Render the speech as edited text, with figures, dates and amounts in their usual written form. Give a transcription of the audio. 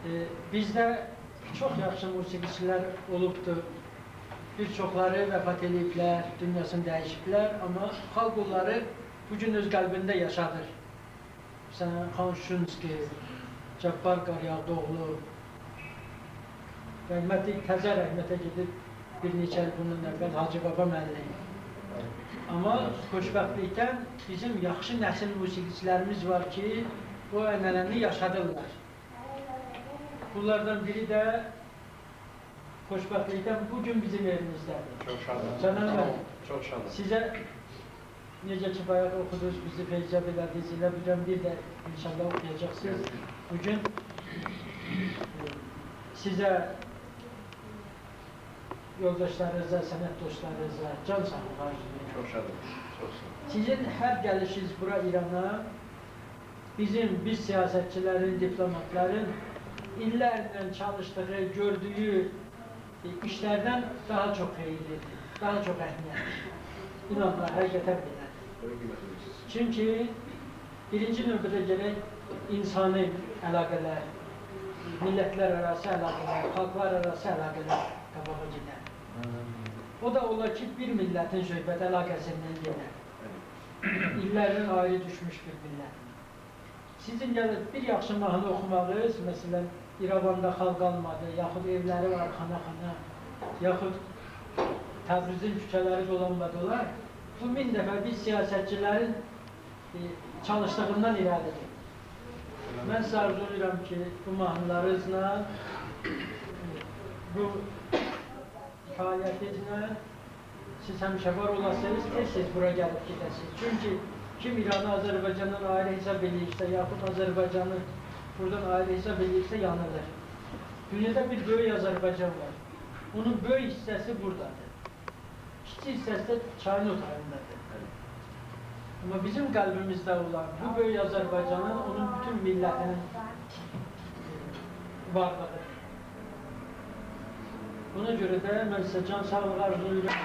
Bizdə çox yaxşı musiqiçilər olubdur. Bir çoxları vəfat ediblər, dünyasını dəyişiblər, amma xalq onları bugün öz qəlbində yaşadır. Məsələn, Xan Şunski, Cəbbər Qaryağdıoğlu, rəhmətli təzə rəhmətə gedib bir neçə il bunun əvvəl Hacı Baba müəllim. Amma xoşbəxtlikdən bizim yaxşı nəsil musiqiçilərimiz var ki, o ənənəni yaşadırlar. Bunlardan biri də xoşbəxtlikdən bugün bizim evimizdədir. Çox şadım. Cənab müəllim, çox şadım. Sizə necə ki, bayaq oxudunuz, bizi feyzə belədiniz, elə bilən bir də inşallah oxuyacaqsınız. Bugün sizə, yoldaşlarınıza, sənət dostlarınıza can sağlığı arzulayın. Çox şadım. Çox sağ olun. Sizin hər gəlişiniz bura İrana biz siyasətçilərin, diplomatların illərlə çalışdığı, gördüyü işlərdən daha çox xeyirlidir, daha çox əhəmiyyətlidir. İnanlar, həqiqətən belədir. Çünki birinci növbədə gərək insani əlaqələr, millətlər arası əlaqələr, xalqlar arası əlaqələr qabağa gedər. O da olar ki, bir millətin söhbət əlaqəsindən gedir. İllərdən ayrı düşmüş bir millət. Sizin gəlib bir yaxşı mahnı oxumağınız, məsələn, İrəvanda xalq almadı, yaxud evləri var xana-xana, yaxud Təbrizin küçələri dolanmadılar. Bu 1000 dəfə biz siyasətçilərin çalışdığından irəlidir. Mən sizə arzulayıram ki, bu mahnılarınızla, bu fəaliyyətinizlə siz həmişə var olasınız, tez-tez bura gəlib gedəsiniz. Çünki kim İranı Azərbaycandan ayrı hesab edirsə, yaxud Azərbaycanı buradan ayrı hesab edirsə, yanılır. Dünyada bir böyük Azərbaycan var. Onun böyük hissəsi buradadır. Kiçik hissəsi də çayın o tayındadır. Amma bizim qəlbimizdə olan bu böyük Azərbaycanın, onun bütün millətinin varlığıdır. Buna görə də mən sizə can sağlığı arzulayıram.